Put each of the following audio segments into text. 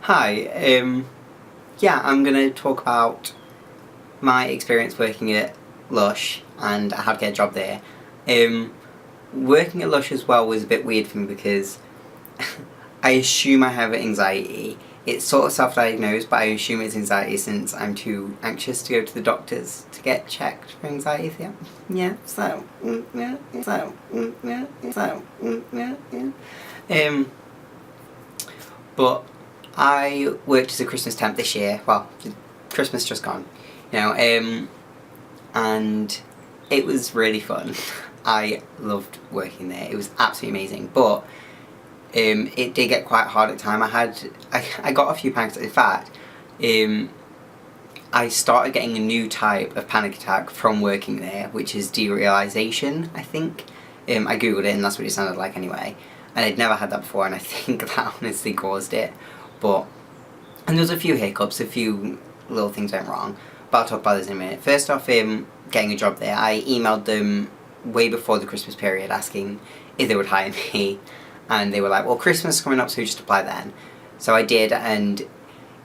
Hi, yeah, I'm going to talk about my experience working at Lush and how to get a job there. Working at Lush as well was a bit weird for me because I assume I have anxiety. It's sort of self-diagnosed, but I assume it's anxiety since I'm too anxious to go to the doctors to get checked for anxiety. But I worked as a Christmas temp this year. Well, Christmas just gone, and it was really fun. I loved working there. It was absolutely amazing. But it did get quite hard at time. I got a few panics. In fact, I started getting a new type of panic attack from working there, which is derealization, I think. I googled it and that's what it sounded like anyway. And I'd never had that before, and I think that honestly caused it. And there was a few hiccups, a few little things went wrong, but I'll talk about this in a minute. First off, getting a job there, I emailed them way before the Christmas period asking if they would hire me, and they were like, well, Christmas is coming up, so just apply then. So I did, and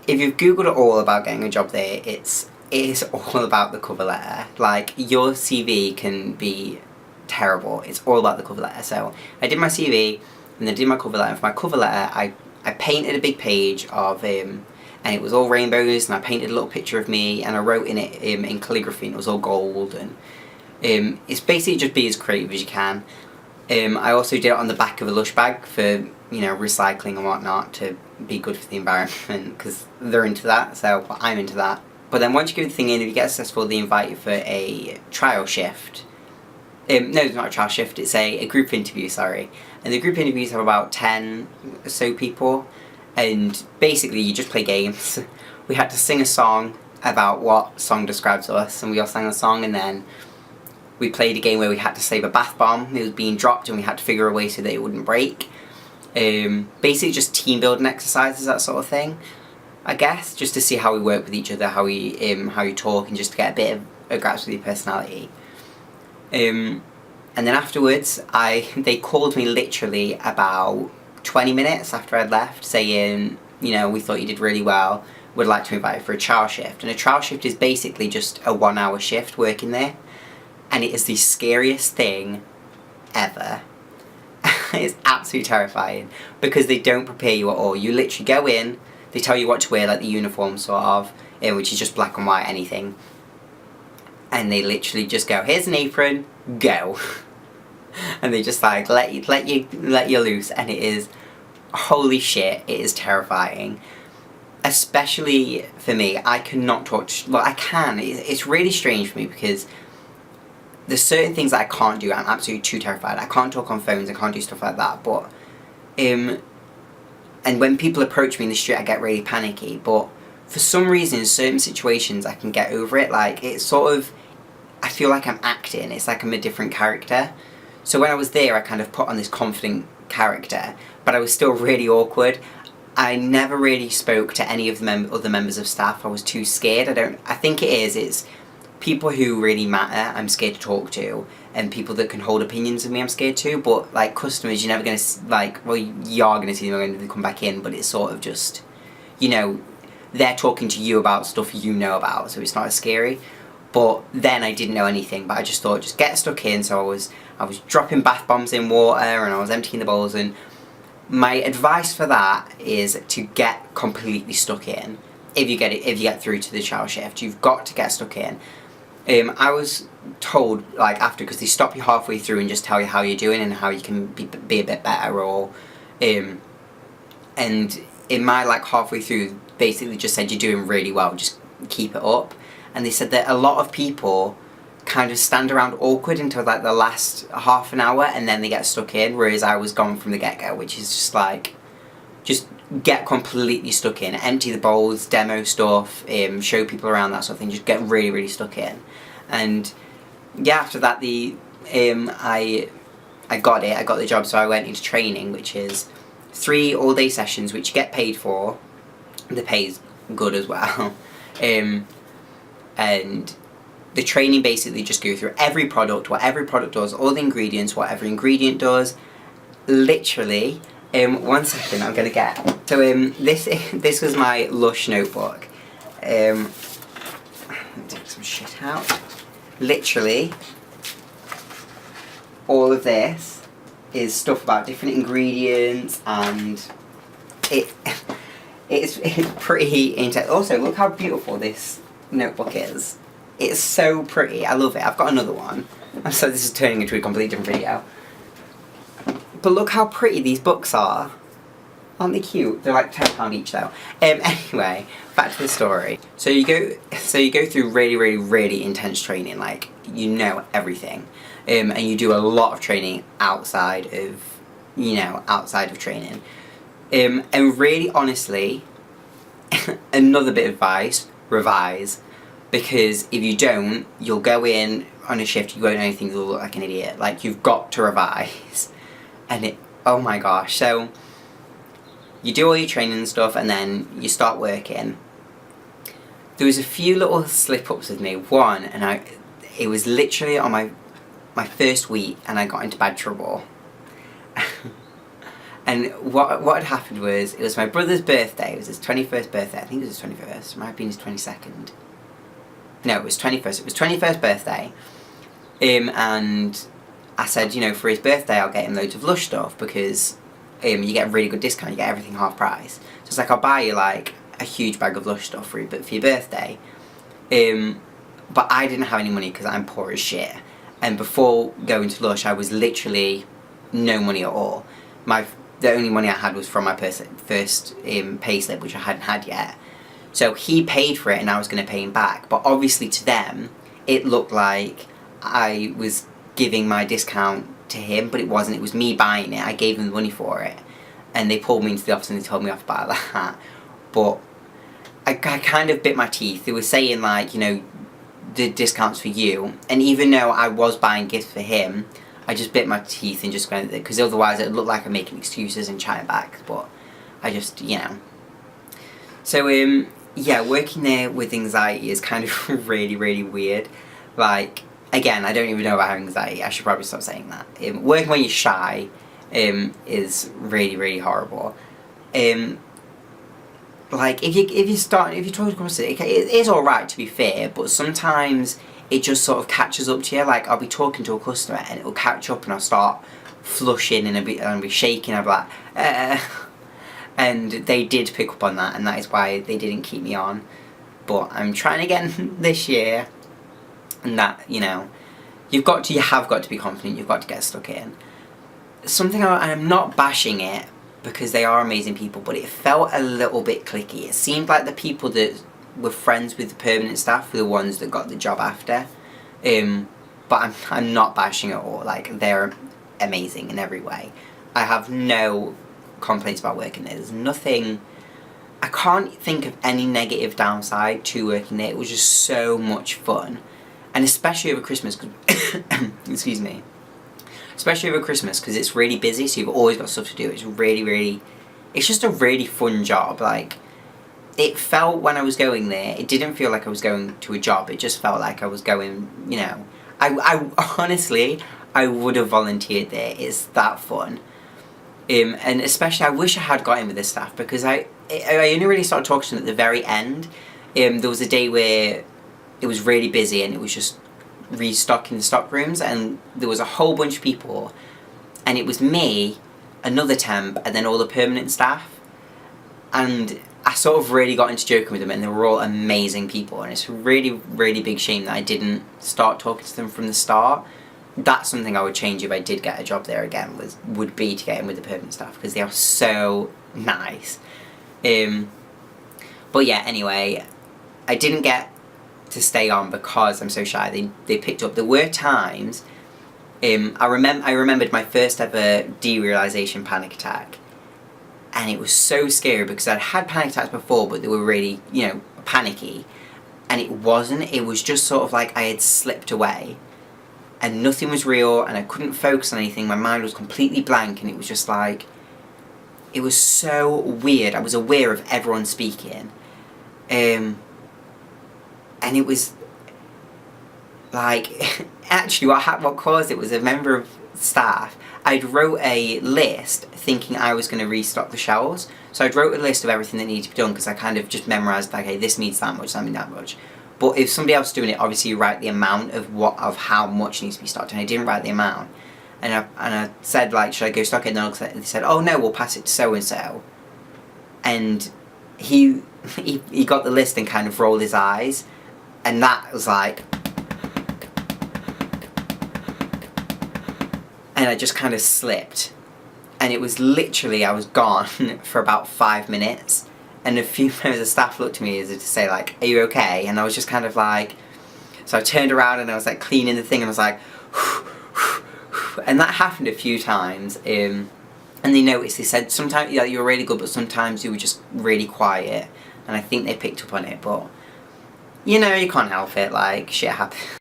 if you've googled at all about getting a job there, it is all about the cover letter. Like, your CV can be terrible. It's all about the cover letter. So I did my CV, and then did my cover letter. And for my cover letter, I painted a big page of, and it was all rainbows, and I painted a little picture of me, and I wrote in it in calligraphy, and it was all gold, and it's basically just be as creative as you can. I also did it on the back of a Lush bag for, recycling and whatnot, to be good for the environment, because they're into that, so I'm into that. But then once you give the thing in, if you get successful, they invite you for a trial shift. No, it's not a trial shift, it's a group interview, sorry. And the group interviews have about 10 or so people, and basically you just play games. We had to sing a song about what song describes us, and we all sang a song, and then we played a game where we had to save a bath bomb. It was being dropped and we had to figure a way so that it wouldn't break. Basically just team building exercises, that sort of thing, I guess, just to see how we work with each other, how you talk, and just to get a bit of a grasp with your personality. And then afterwards, they called me literally about 20 minutes after I'd left, saying, we thought you did really well, would like to invite you for a trial shift. And a trial shift is basically just a 1 hour shift working there. And it is the scariest thing ever. It's absolutely terrifying, because they don't prepare you at all. You literally go in, they tell you what to wear, like the uniform sort of, which is just black and white, anything. And they literally just go, here's an apron, go. And they just like let you loose, and it is, holy shit, it is terrifying. Especially for me, I cannot talk well, I can, it's really strange for me, because there's certain things that I can't do. I'm absolutely too terrified. I can't talk on phones, I can't do stuff like that, but and when people approach me in the street, I get really panicky, but for some reason in certain situations I can get over it. Like, it's sort of, I feel like I'm acting, it's like I'm a different character. So when I was there, I kind of put on this confident character, but I was still really awkward. I never really spoke to any of the other members of staff. I was too scared. I think it's people who really matter I'm scared to talk to, and people that can hold opinions of me I'm scared to, but like customers, you're never going to, well, you are going to see them when they come back in, but it's sort of just, they're talking to you about stuff you know about, so it's not as scary. But then I didn't know anything, but I just thought, just get stuck in. So I was dropping bath bombs in water, and I was emptying the bowls, and my advice for that is to get completely stuck in. If you get through to the trial shift, you've got to get stuck in. I was told, like, after, because they stop you halfway through and just tell you how you're doing and how you can be a bit better, or and in my, like, halfway through, basically just said, you're doing really well, just keep it up. And they said that a lot of people kind of stand around awkward until like the last half an hour, and then they get stuck in, whereas I was gone from the get-go, which is just like, just get completely stuck in, empty the bowls, demo stuff, show people around, that sort of thing, just get really, really stuck in. And yeah, after that, I got the job, so I went into training, which is 3 all-day sessions, which you get paid for. The pay's good as well. And the training basically just go through every product, what every product does, all the ingredients, what every ingredient does, literally, One second, I'm gonna get. So this was my Lush notebook. Let me take some shit out. Literally, all of this is stuff about different ingredients, and it's pretty intense. Also, look how beautiful this notebook is. It's so pretty. I love it. I've got another one. I'm sorry, this is turning into a completely different video. But look how pretty these books are. Aren't they cute? They're like £10 each though. Anyway, back to the story. So you go through really intense training, like you know everything. And you do a lot of training outside of training. And really honestly, another bit of advice, revise. Because if you don't, you'll go in on a shift, you won't know anything, you'll look like an idiot. Like, you've got to revise. And oh my gosh. So, you do all your training and stuff, and then you start working. There was a few little slip-ups with me. One, and it was literally on my first week, and I got into bad trouble. And what had happened was, it was my brother's birthday. It was his 21st birthday. I think it was his 21st. It might have been his 22nd. No, it was 21st. It was 21st birthday. And I said, you know, for his birthday I'll get him loads of Lush stuff, because you get a really good discount, you get everything half price. So it's like, I'll buy you like a huge bag of Lush stuff for your birthday. But I didn't have any money because I'm poor as shit. And before going to Lush, I was literally no money at all. The only money I had was from my first pay slip, which I hadn't had yet. So he paid for it and I was going to pay him back. But obviously to them, it looked like I was giving my discount to him, but it wasn't. It was me buying it. I gave them the money for it. And they pulled me into the office and they told me off about that. But I kind of bit my teeth. They were saying like, you know, the discounts for you. And even though I was buying gifts for him, I just bit my teeth and just went, because otherwise it would look like I'm making excuses and chatting back. But I just, you know. So, yeah, working there with anxiety is kind of really weird. Like, again, I don't even know about anxiety. I should probably stop saying that. Working when you're shy is really horrible. Like, if you're talking to customers, it is alright to be fair, but sometimes it just sort of catches up to you. Like, I'll be talking to a customer and it'll catch up and I'll start flushing and I'll be shaking. I'll be like, And they did pick up on that, and that is why they didn't keep me on. But I'm trying again this year, and that, you know, you have got to be confident. You've got to get stuck in. I'm not bashing it, because they are amazing people, but it felt a little bit cliquey. It seemed like the people that were friends with the permanent staff were the ones that got the job after. But I'm not bashing at all. Like, they're amazing in every way. I have no complaints about working there. There's nothing. I can't think of any negative downside to working there. It was just so much fun, and especially over Christmas. Excuse me. Especially over Christmas, because it's really busy, so you've always got stuff to do. It's it's just a really fun job. Like, it felt when I was going there, it didn't feel like I was going to a job. It just felt like I was going, you know. I honestly, I would have volunteered there. It's that fun. And especially, I wish I had got in with this staff, because I only really started talking to them at the very end. There was a day where it was really busy and it was just restocking the stock rooms, and there was a whole bunch of people, and it was me, another temp, and then all the permanent staff. And I sort of really got into joking with them, and they were all amazing people, and it's a really big shame that I didn't start talking to them from the start. That's something I would change if I did get a job there again, would be to get in with the permanent staff, because they are so nice. But yeah, anyway, I didn't get to stay on because I'm so shy. They picked up. There were times, I remembered my first ever derealization panic attack, and it was so scary because I'd had panic attacks before, but they were really, you know, panicky, and it was just sort of like I had slipped away, and nothing was real, and I couldn't focus on anything. My mind was completely blank, and it was just like, it was so weird. I was aware of everyone speaking, and it was like, actually what caused it was a member of staff, I'd wrote a list thinking I was going to restock the shelves. So I'd wrote a list of everything that needed to be done because I kind of just memorised, like, okay, this needs that much, that needs that much. But if somebody else is doing it, obviously you write the amount of how much needs to be stocked, and I didn't write the amount. And I said, like, should I go stock it? And they said, oh no, we'll pass it to so-and-so. And he got the list and kind of rolled his eyes, and that was like... And I just kind of slipped. And it was literally, I was gone for about 5 minutes. And a few members of staff looked at me as if to say, like, are you okay? And I was just kind of like... So I turned around and I was like cleaning the thing and I was like... And that happened a few times. And they noticed, they said, sometimes you were really good, but sometimes you were just really quiet. And I think they picked up on it, but... You know, you can't help it, like, shit happens.